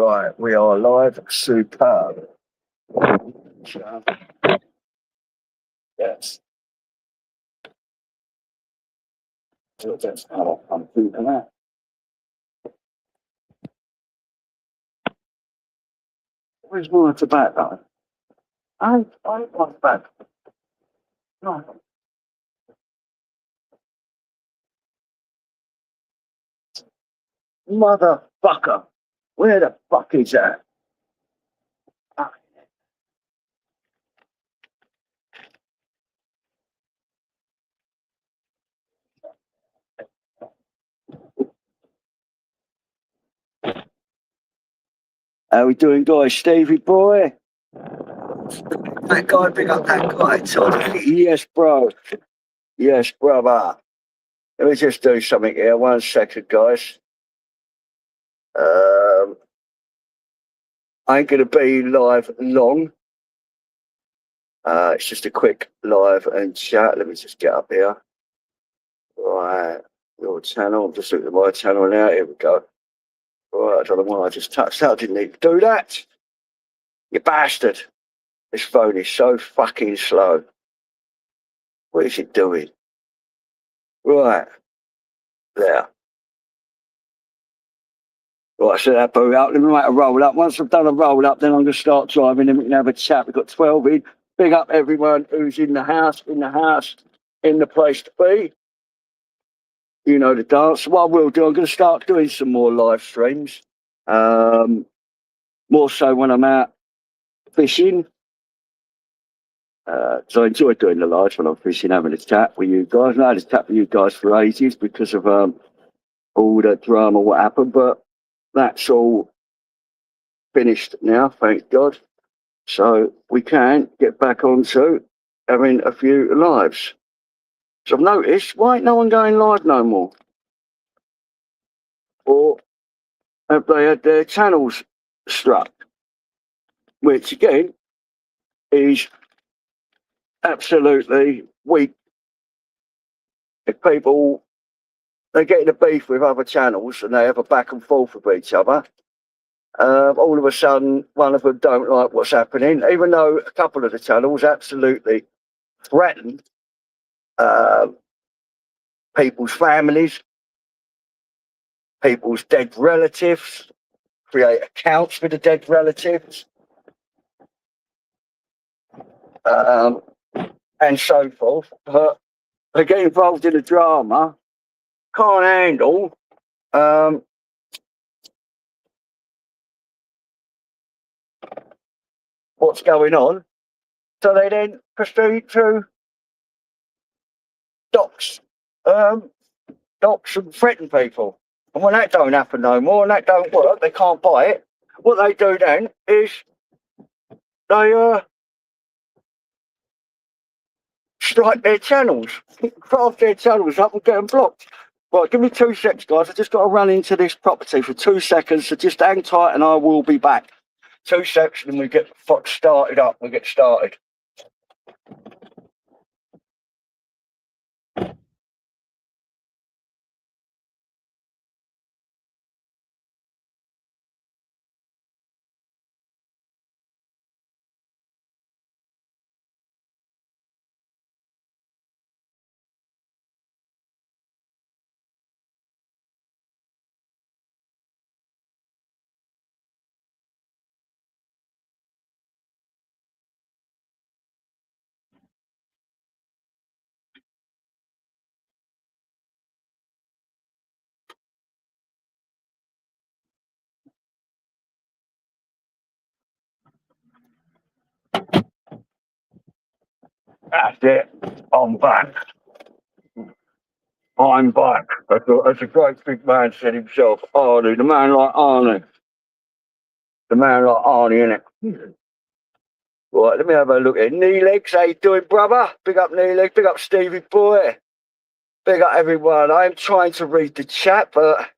Right, we are live. Superb. Yes. That's how I'm keeping that. Where's my tobacco? I want tobacco. No. Motherfucker. Where the fuck is that? Ah. How we doing, guys? Stevie boy? That guy, pick up that guy, Todd. Yes, bro. Yes, brother. Let me just do something here. 1 second, guys. I ain't going to be live long. It's just a quick live and chat. Let me just get up here. Right, your channel. I'm just looking at my channel now. Here we go. Right, I don't know why I just touched that. I didn't need to do that. You bastard. This phone is so fucking slow. What is it doing? Right. There. Right, so that boot out. Let me make a roll up. Once I've done a roll up, then I'm going to start driving and we can have a chat. We've got 12 in. Big up everyone who's in the house, in the place to be. You know the dance. What I will do, I'm going to start doing some more live streams. More so when I'm out fishing. So I enjoy doing the lives when I'm fishing, having a chat with you guys. And I had a chat with you guys for ages because of all the drama, what happened. But that's all finished now, thank God. So we can get back onto having a few lives. So I've noticed, why ain't no one going live no more? Or have they had their channels struck? Which again is absolutely weak. If people, they get in a beef with other channels and they have a back and forth with each other, all of a sudden one of them don't like what's happening, even though a couple of the channels absolutely threaten people's families, people's dead relatives, create accounts for the dead relatives, and so forth. But they get involved in the drama, can't handle what's going on, so they then proceed to dox and threaten people. And when that don't happen no more and that don't work, they can't buy it. What they do then is they strike their channels, craft their channels up and get them blocked. Right, give me 2 seconds, guys. I just got to run into this property for 2 seconds, so just hang tight and I will be back. 2 seconds and we get started up. We get started. That's it. I'm back. I'm back. That's a great big man said himself. Arnie, the man like Arnie. The man like Arnie, innit? Right, let me have a look at Knee Legs. How you doing, brother? Big up Knee Legs. Big up Stevie boy. Big up everyone. I am trying to read the chat, but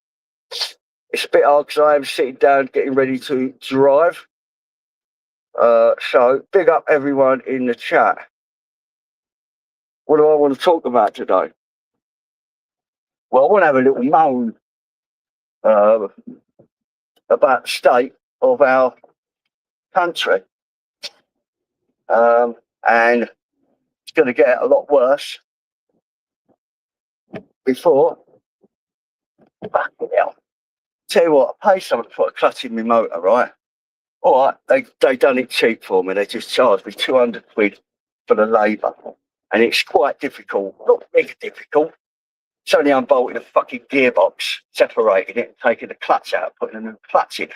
it's a bit hard because I am sitting down getting ready to drive. So big up everyone in the chat. What do I want to talk about today? Well, I want to have a little moan about the state of our country. And it's going to get a lot worse before. Fucking hell. Tell you what, I paid someone to put a clutch in my motor, right? All right, they done it cheap for me. They just charged me 200 quid for the labour. And it's quite difficult, not mega difficult. It's only unbolting a fucking gearbox, separating it, and taking the clutch out, putting a new clutch in.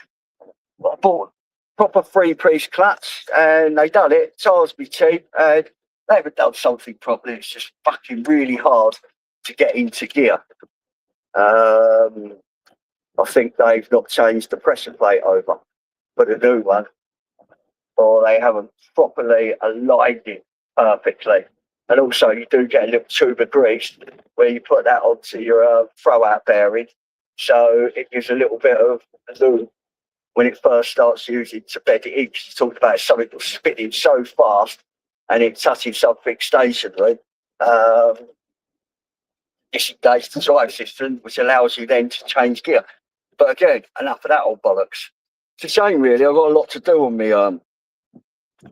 But I bought a proper three-piece clutch, and they done it, charged me cheap, and they haven't done something properly. It's just fucking really hard to get into gear. I think they've not changed the pressure plate over for the new one, or they haven't properly aligned it perfectly. And also, you do get a little tube of grease where you put that onto your throw-out bearing, so it gives a little bit of lube when it first starts using to bed it in. You talked about something that's spinning so fast and it touching something stationary. Disengage the drive system, which allows you then to change gear. But again, enough of that old bollocks. It's a shame, really. I've got a lot to do on my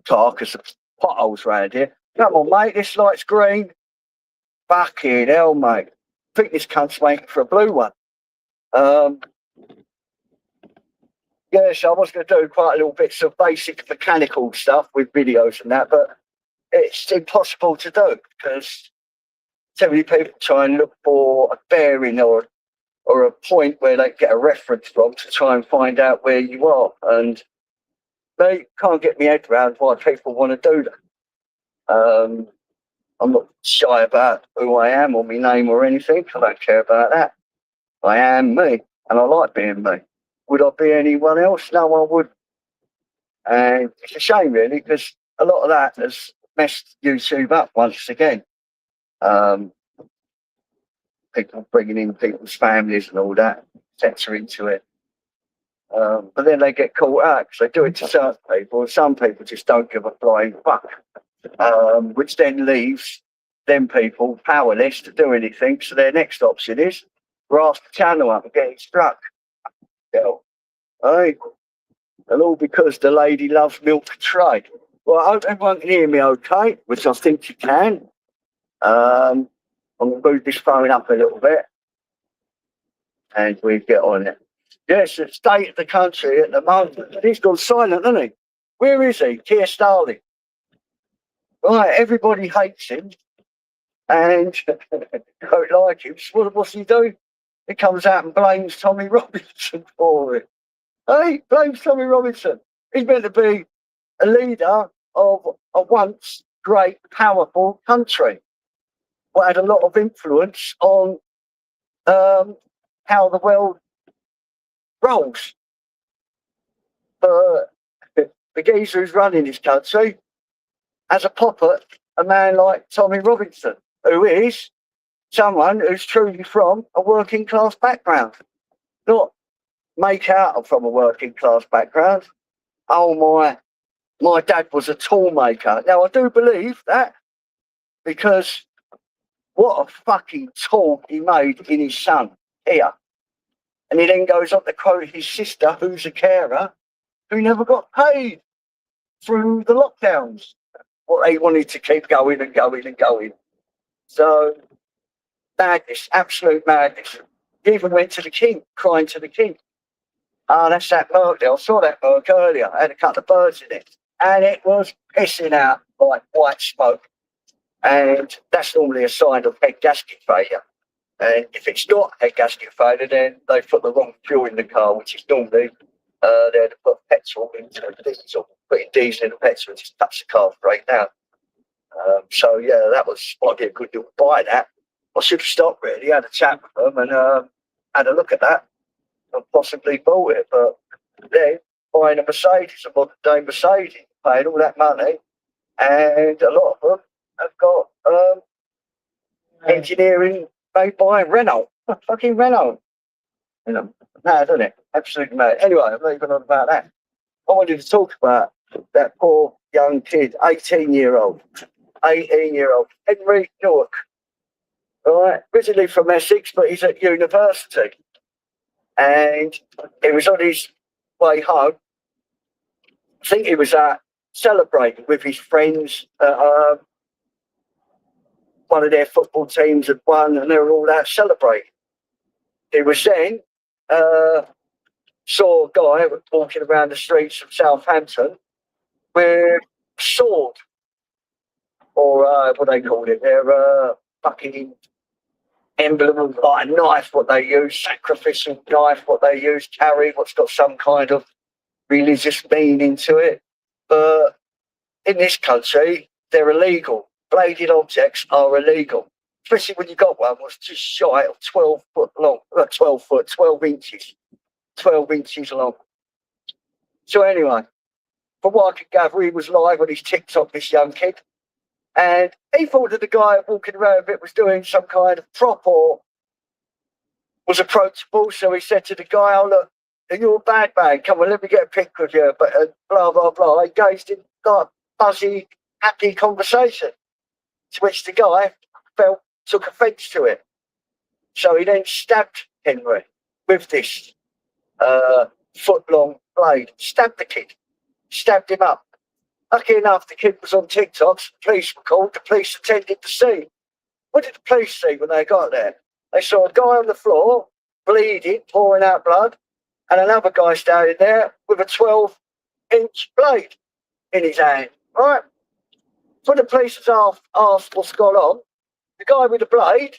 car because the potholes around here. Come on, mate, this light's green. Fucking hell, mate. I think this cunt's waiting for a blue one. Yeah, so I was going to do quite a little bits of basic mechanical stuff with videos and that, but it's impossible to do because so many people try and look for a bearing or a point where they get a reference from to try and find out where you are. And they can't get my head around why people want to do that. I'm not shy about who I am or my name or anything. I don't care about that. I am me, and I like being me. Would I be anyone else? No, I wouldn't. And it's a shame, really, because a lot of that has messed YouTube up once again. People bringing in people's families and all that, etc. into it. But then they get caught out because they do it to certain people, and some people just don't give a flying fuck. Which then leaves them people powerless to do anything. So their next option is grass the channel up and getting struck. Hey, and all because the lady loves milk trade. Well, I hope everyone can hear me okay, which I think you can. I'm going to move this phone up a little bit and we get on it. Yes, the state of the country at the moment, he's gone silent, hasn't he? Where is he? Keir Starling. Right, everybody hates him and don't like him. So what's he do? He comes out and blames Tommy Robinson for it. Hey, blames Tommy Robinson. He's meant to be a leader of a once great, powerful country. What had a lot of influence on how the world rolls. But the geezer who's running this country has a puppet, a man like Tommy Robinson, who is someone who's truly from a working class background. Not make out from a working class background. Oh, my dad was a tool maker. Now, I do believe that because what a fucking tool he made in his son here. And he then goes on to quote his sister, who's a carer, who never got paid through the lockdowns. What they wanted to keep going and going and going. So, madness, absolute madness. He even went to the king, crying to the king. Oh, that's that murk there. I saw that murk earlier. I had a couple of birds in it. And it was pissing out like white smoke. And that's normally a sign of head gasket failure. And if it's not head gasket failure, then they put the wrong fuel in the car, which is normally they'd put petrol into the diesel. Putting diesel in the petrol and just touch the car straight down. So, yeah, that might be a good deal to buy that. I should have stopped, really, had a chat with them and had a look at that and possibly bought it. But then buying a Mercedes, a modern day Mercedes, paying all that money, and a lot of them have got engineering made by Renault. Fucking Renault. You know, mad, isn't it? Absolutely mad. Anyway, I'm not even on about that. I wanted to talk about that poor young kid, 18-year-old, Henry Newark. Right, originally from Essex, but he's at university. And he was on his way home think he was celebrating with his friends. One of their football teams had won, and they were all out celebrating. He was then saw a guy walking around the streets of Southampton with a sword, or what they called it, their fucking emblem of like a knife, what they use, sacrificial knife, what they use, carry, what's got some kind of religious meaning to it. But in this country, they're illegal. Bladed objects are illegal, especially when you got one was just shy of 12 foot long, 12 inches, 12 inches long. So anyway, from what I could gather, he was live on his TikTok, this young kid, and he thought that the guy walking around with it was doing some kind of prop or was approachable. So he said to the guy, "Oh look, are you a bad man? Come on, let me get a pic with you." But blah blah blah. Engaged in like buzzy, happy conversation, to which the guy took offence to it. So he then stabbed Henry with this foot-long blade. Stabbed the kid. Stabbed him up. Lucky enough, the kid was on TikTok. The police were called. The police attended the scene. What did the police see when they got there? They saw a guy on the floor, bleeding, pouring out blood, and another guy standing there with a 12-inch blade in his hand. Right? When the police was asked what's gone on, the guy with the blade,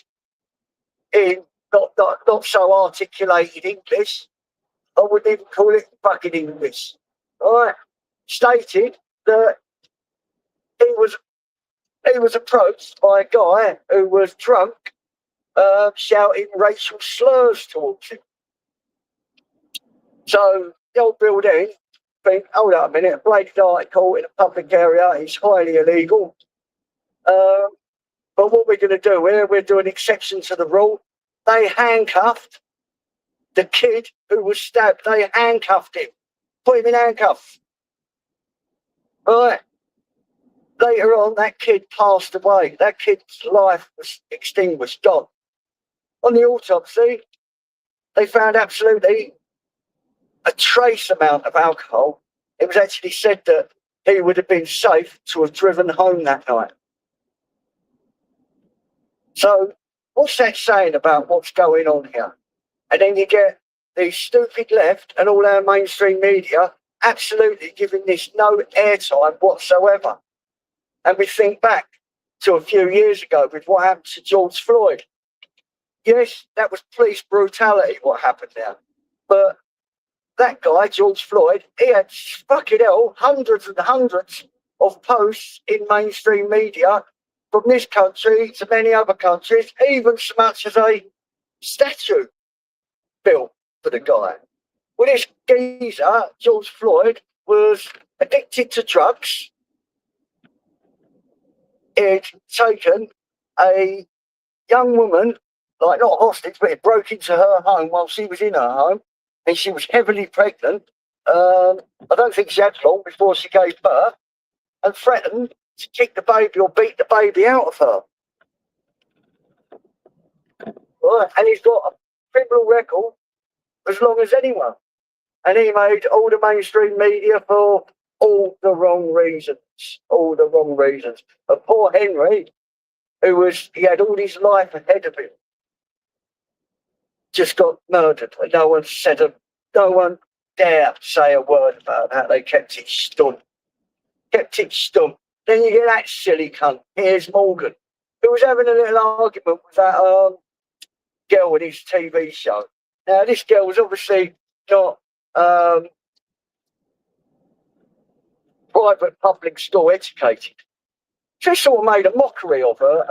in not so articulated English, I wouldn't even call it fucking English, right, stated that he was approached by a guy who was drunk, shouting racial slurs towards him. So the old Bill then think, hold up a minute, a bladed article in a public area is highly illegal. But what we're going to do here, we're doing exception to the rule. They handcuffed the kid who was stabbed. They handcuffed him, put him in handcuffs. Right. Later on, that kid passed away. That kid's life was extinguished, gone. On the autopsy, they found absolutely a trace amount of alcohol. It was actually said that he would have been safe to have driven home that night. So what's that saying about what's going on here? And then you get the stupid left and all our mainstream media absolutely giving this no airtime whatsoever. And we think back to a few years ago with what happened to George Floyd. Yes, that was police brutality, what happened there. But that guy, George Floyd, he had, fucking hell, hundreds and hundreds of posts in mainstream media from this country to many other countries, even so much as a statue built for the guy. Well, this geezer, George Floyd, was addicted to drugs. He'd taken a young woman, like not hostage, but it broke into her home while she was in her home, and she was heavily pregnant. I don't think she had long before she gave birth, and threatened to kick the baby or beat the baby out of her. Right, and he's got a criminal record as long as anyone. And he made all the mainstream media for all the wrong reasons. All the wrong reasons. And poor Henry, he had all his life ahead of him, just got murdered. And no one dare say a word about that. They kept it stum. Then you get that silly cunt, Piers Morgan, who was having a little argument with that girl in his TV show. Now, this girl was obviously not private public school educated. She sort of made a mockery of her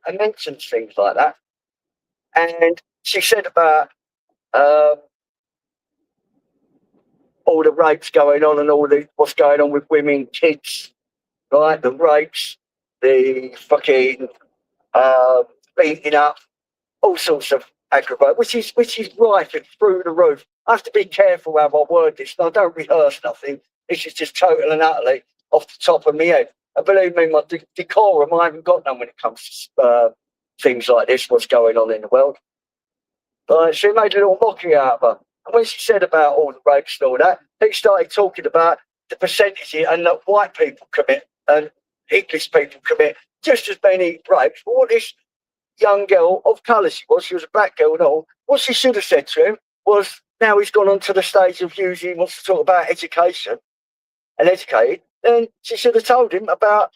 and mentioned things like that. And she said about all the rapes going on and what's going on with women, kids, right? The rapes, the fucking beating up, all sorts of aggravate, which is right and through the roof. I have to be careful how I word this. I don't rehearse nothing. This is just total and utterly off the top of my head. And believe me, my decorum, I haven't got none when it comes to things like this, what's going on in the world. But she made a little mockery out of her. And when she said about all the rapes and all that, he started talking about the percentages, and that white people commit and English people commit just as many rapes. But what this young girl of colour she was a black girl and all, what she should have said to him was, now he's gone on to the stage of usually wants to talk about education and educated, then she should have told him about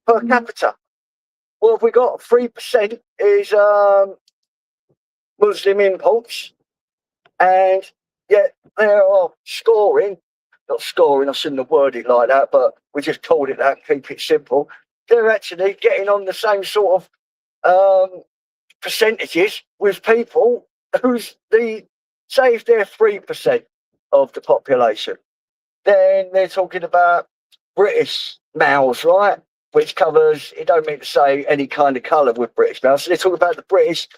per capita. Well, have we got 3% is Muslim imports, and yet they are not scoring, I shouldn't have worded it like that, but we just called it that, keep it simple. They're actually getting on the same sort of percentages with people who's say if they're 3% of the population, then they're talking about British males, right? Which covers, it don't mean to say any kind of colour with British males. So they're talking about the British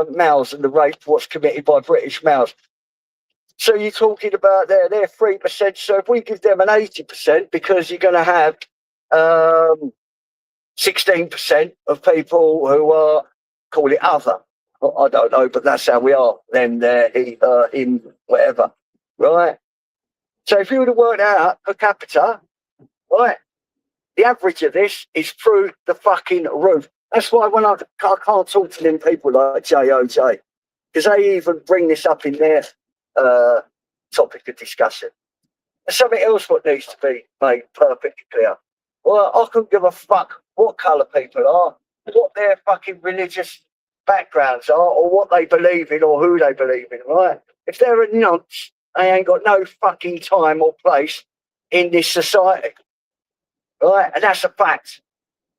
males and the rape, what's committed by British males. So you're talking about they're 3%. So if we give them an 80%, because you're going to have 16% of people who are, call it other. I don't know, but that's how we are. Them, there, he, him, whatever. Right? So if you were to work out per capita, right, the average of this is through the fucking roof. That's why when I can't talk to them people like JOJ, because they even bring this up in their topic of discussion. There's something else what needs to be made perfectly clear. Well, I couldn't give a fuck what colour people are, what their fucking religious backgrounds are, or what they believe in, or who they believe in, right? If they're a nonce, they ain't got no fucking time or place in this society, right? And that's a fact.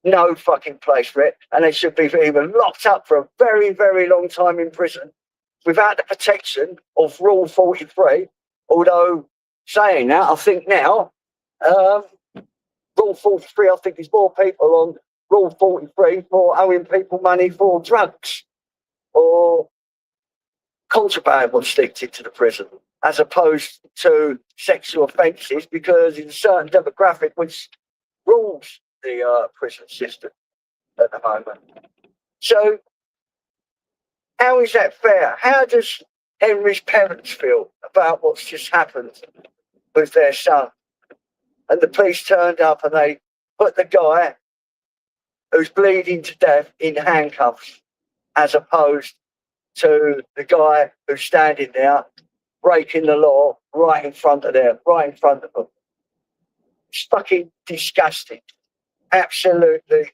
No fucking place for it. And they should be even locked up for a very, very long time in prison without the protection of Rule 43. Although, saying that, I think now, Rule 43, I think there's more people on Rule 43 for owing people money for drugs or contraband was sticked into the prison, as opposed to sexual offences, because it's a certain demographic which rules the prison system at the moment. So, how is that fair? How does Henry's parents feel about what's just happened with their son? And the police turned up and they put the guy who's bleeding to death in handcuffs, as opposed to the guy who's standing there breaking the law right in front of them. It's fucking disgusting. Absolutely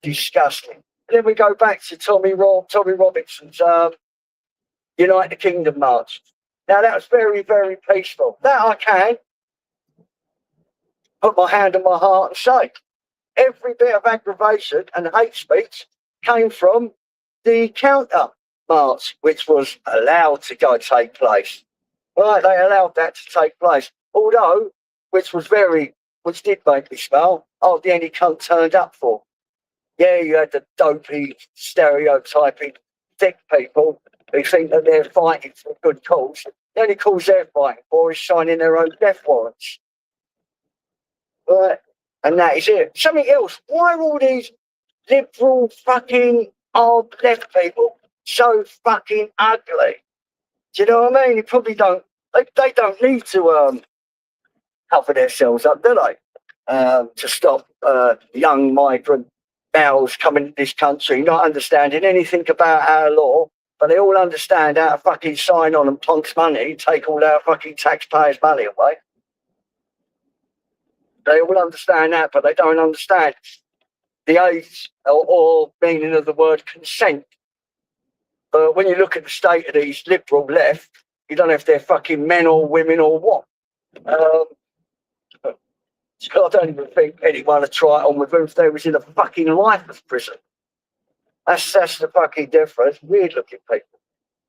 disgusting. And then we go back to Tommy Robinson's United Kingdom march. Now that was very, very peaceful. That I can put my hand on my heart and say, every bit of aggravation and hate speech came from the counter march, which was allowed to take place. Right, they allowed that to take place. Although, which did make me smile, the any cunt turned up for. Yeah, you had the dopey, stereotyping, thick people who think that they're fighting for a good cause. The only cause they're fighting for is signing their own death warrants. Right, and that is it. Something else. Why are all these liberal fucking old left people so fucking ugly? Do you know what I mean? You probably don't. They don't need to cover themselves up, do they? To stop young migrant males coming to this country, not understanding anything about our law, but they all understand how to fucking sign on and plonk money, take all our fucking taxpayers' money away. They all understand that, but they don't understand the age or meaning of the word consent. When you look at the state of these liberal left, you don't know if they're fucking men or women or what. I don't even think anyone would try it on with them if they was in a fucking lifeless prison. That's the fucking difference. Weird looking people.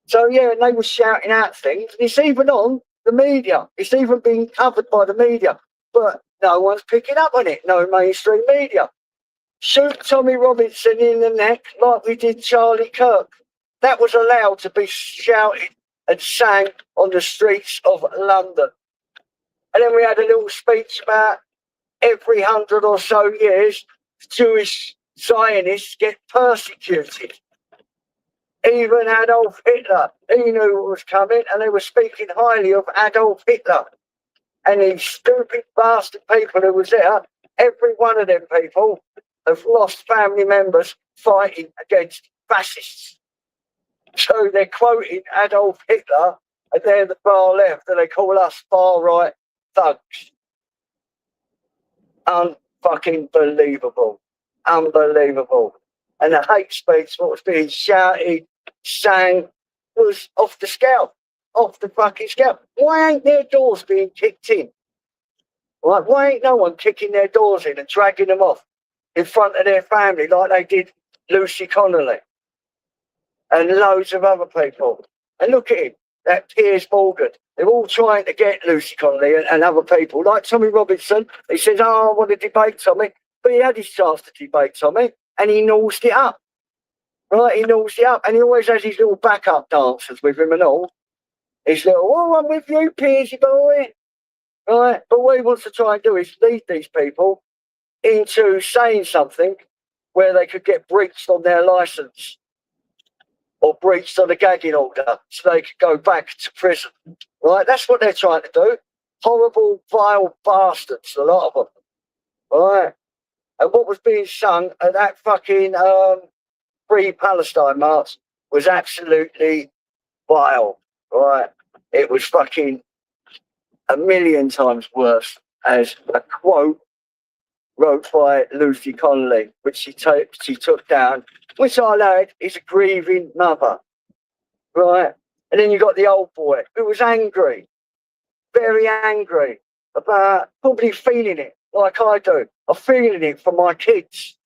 So yeah, and they were shouting out things. And it's even on the media. It's even being covered by the media. But no one's picking up on it. No mainstream media. Shoot Tommy Robinson in the neck like we did Charlie Kirk. That was allowed to be shouted and sang on the streets of London. And then we had a little speech about every 100 or so years, Jewish Zionists get persecuted. Even Adolf Hitler, he knew what was coming, and they were speaking highly of Adolf Hitler. And these stupid bastard people who was there, every one of them people have lost family members fighting against fascists. So they're quoting Adolf Hitler, and they're the far left, and they call us far right thugs. Unfucking believable. Unbelievable. And the hate speech, what was being shouted, sang, was off the scale. Off the fucking scale. Why ain't their doors being kicked in? Like, why ain't no one kicking their doors in and dragging them off in front of their family like they did Lucy Connolly and loads of other people? And look at him, that Piers Morgan. They're all trying to get Lucy Connolly and other people. Like Tommy Robinson, he says, oh, I want to debate Tommy. But he had his chance to debate Tommy and he nosed it up. Right, he nosed it up. And he always has his little backup dancers with him and all. His little, oh, I'm with you, Piersy boy. Right, but what he wants to try and do is lead these people into saying something where they could get breached on their licence or breached on a gagging order so they could go back to prison. Right, that's what they're trying to do. Horrible, vile bastards, a lot of them. Right, and what was being sung at that fucking Free Palestine march was absolutely vile. Right, it was fucking a million times worse as a quote wrote by Lucy Connolly, which she took down, which I like is a grieving mother. Right? And then you got the old boy who was angry, very angry about probably feeling it like I do. I'm feeling it for my kids.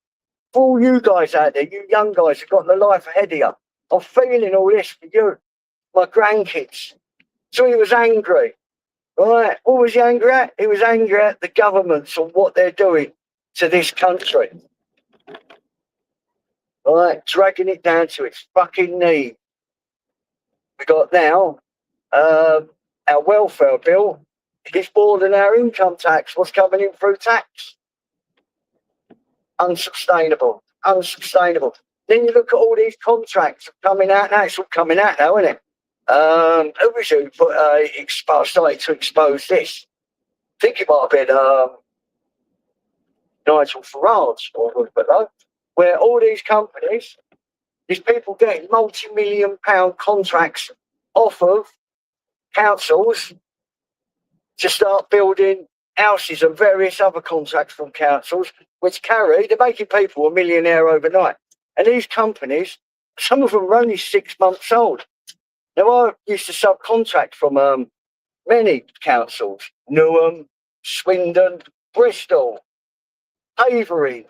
For all you guys out there, you young guys who've got the life ahead of you, I'm feeling all this for you, my grandkids. So he was angry. Right, what was he angry at? He was angry at the governments and what they're doing to this country. Right, dragging it down to its fucking knee. We got now our welfare bill is more than our income tax. What's coming in through tax? Unsustainable. Unsustainable. Then you look at all these contracts coming out now. It's all coming out now, isn't it? Who was who started to expose this? I think it might have been Nigel Farage or below, where all these companies, these people getting multi-million-pound contracts off of councils to start building houses and various other contracts from councils, which they're making people a millionaire overnight. And these companies, some of them are only 6 months old. Now, I used to subcontract from many councils, Newham, Swindon, Bristol, Havering,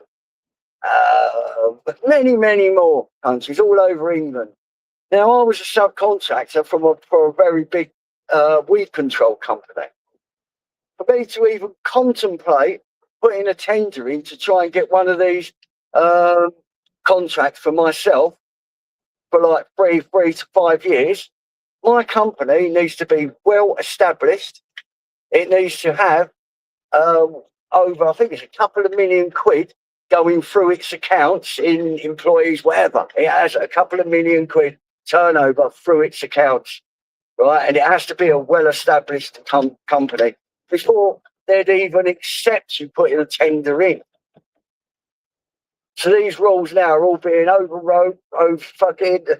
many, many more countries all over England. Now, I was a subcontractor for a very big weed control company. For me to even contemplate putting a tender in to try and get one of these contracts for myself for like 3 to 5 years, my company needs to be well established. It needs to have over, I think it's a couple of million quid going through its accounts in employees, whatever. It has a couple of million quid turnover through its accounts, right? And it has to be a well-established company before they'd even accept you putting a tender in. So these rules now are all being overrode,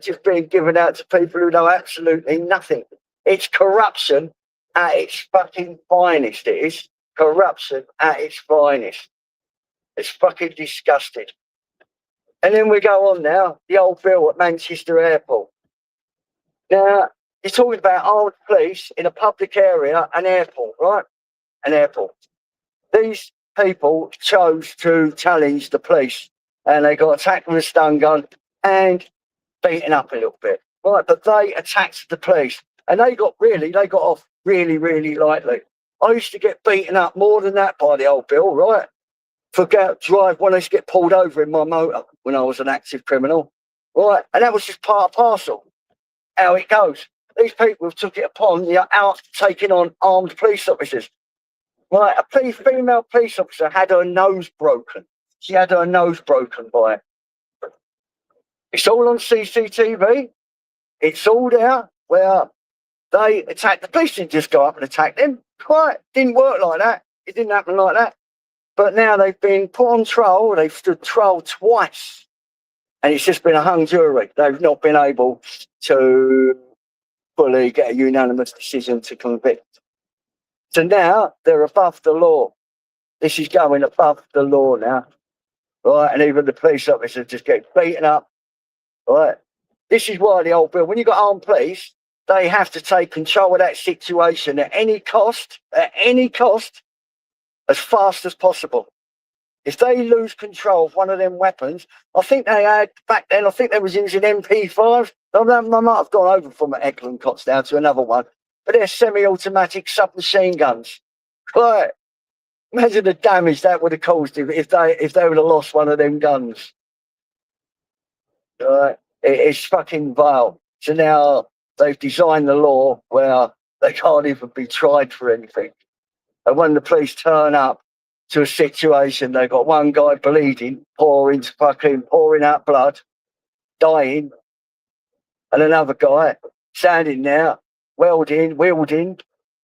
just being given out to people who know absolutely nothing. It's corruption at its fucking finest. It is corruption at its finest. It's fucking disgusting. And then we go on now, the old bill at Manchester Airport. Now, you're talking about armed police in a public area, an airport, right? An airport. These people chose to challenge the police. And they got attacked with a stun gun and beaten up a little bit. Right, but they attacked the police. And they got off really, really lightly. I used to get beaten up more than that by the old bill, right? For drive when I used to get pulled over in my motor when I was an active criminal. Right, and that was just part and parcel. How it goes. These people took it upon, out taking on armed police officers. Right, a female police officer had her nose broken. She had her nose broken by it. It's all on CCTV. It's all there where they attacked. The police didn't just go up and attack them. Right? Didn't work like that. It didn't happen like that. But now they've been put on trial. They've stood trial twice. And it's just been a hung jury. They've not been able to fully get a unanimous decision to convict. So now they're above the law. This is going above the law now. Right? And even the police officers just get beaten up. Right? This is why the old bill, when you've got armed police, they have to take control of that situation at any cost, as fast as possible. If they lose control of one of them weapons, I think they had back then, I think they was using MP5s. I might have gone over from Eckland Cots down to another one, but they're semi-automatic submachine guns. Right. Imagine the damage that would have caused if they would have lost one of them guns. Right. It's fucking vile. So now they've designed the law where they can't even be tried for anything. And when the police turn up to a situation, they've got one guy bleeding, pouring out blood, dying, and another guy standing there, wielding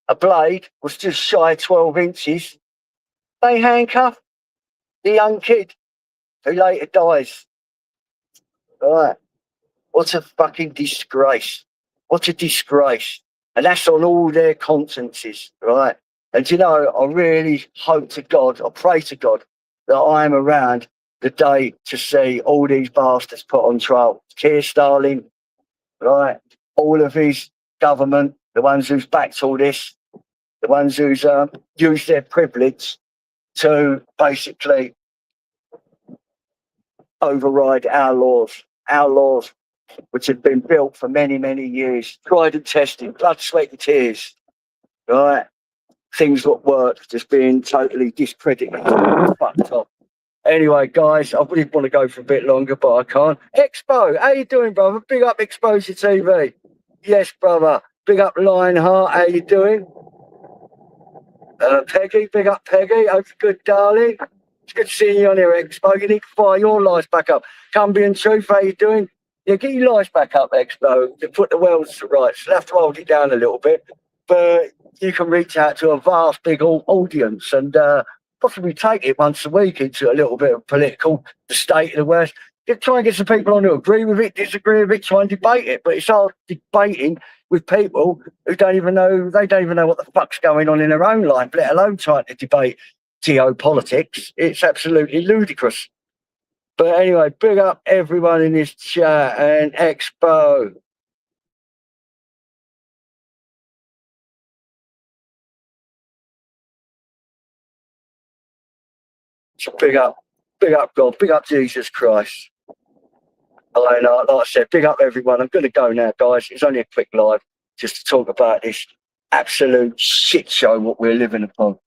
a blade, was just shy of 12 inches. They handcuff the young kid who later dies. Right. What a fucking disgrace. What a disgrace. And that's on all their consciences, right? And you know, I really hope to God, I pray to God that I am around the day to see all these bastards put on trial. Keir Starling, right? All of his government, the ones who's backed all this, the ones who's used their privilege to basically override our laws, which have been built for many, many years, tried and tested, blood, sweat and tears, right? Things that work just being totally discredited, fucked up. Anyway, guys, I really want to go for a bit longer, but I can't. Expo, how you doing, brother? Big up Exposure TV. Yes, brother. Big up Lionheart, how you doing? Peggy, big up Peggy. Hope you're good, darling. It's good seeing you on here, Expo. You need to fire your lights back up. Cumbian Truth, how you doing? Yeah, get your lights back up, Expo, to put the wells to rights. You'll have to hold it down a little bit, but you can reach out to a vast, big audience and possibly take it once a week into a little bit of political, the state of the West. Try and get some people on who agree with it, disagree with it, try and debate it. But it's hard debating with people who don't even know what the fuck's going on in their own life, let alone trying to debate geopolitics. It's absolutely ludicrous. But anyway, big up everyone in this chat and Expo. So big up God, big up Jesus Christ. And like I said, big up everyone. I'm going to go now, guys. It's only a quick live just to talk about this absolute shit show what we're living upon.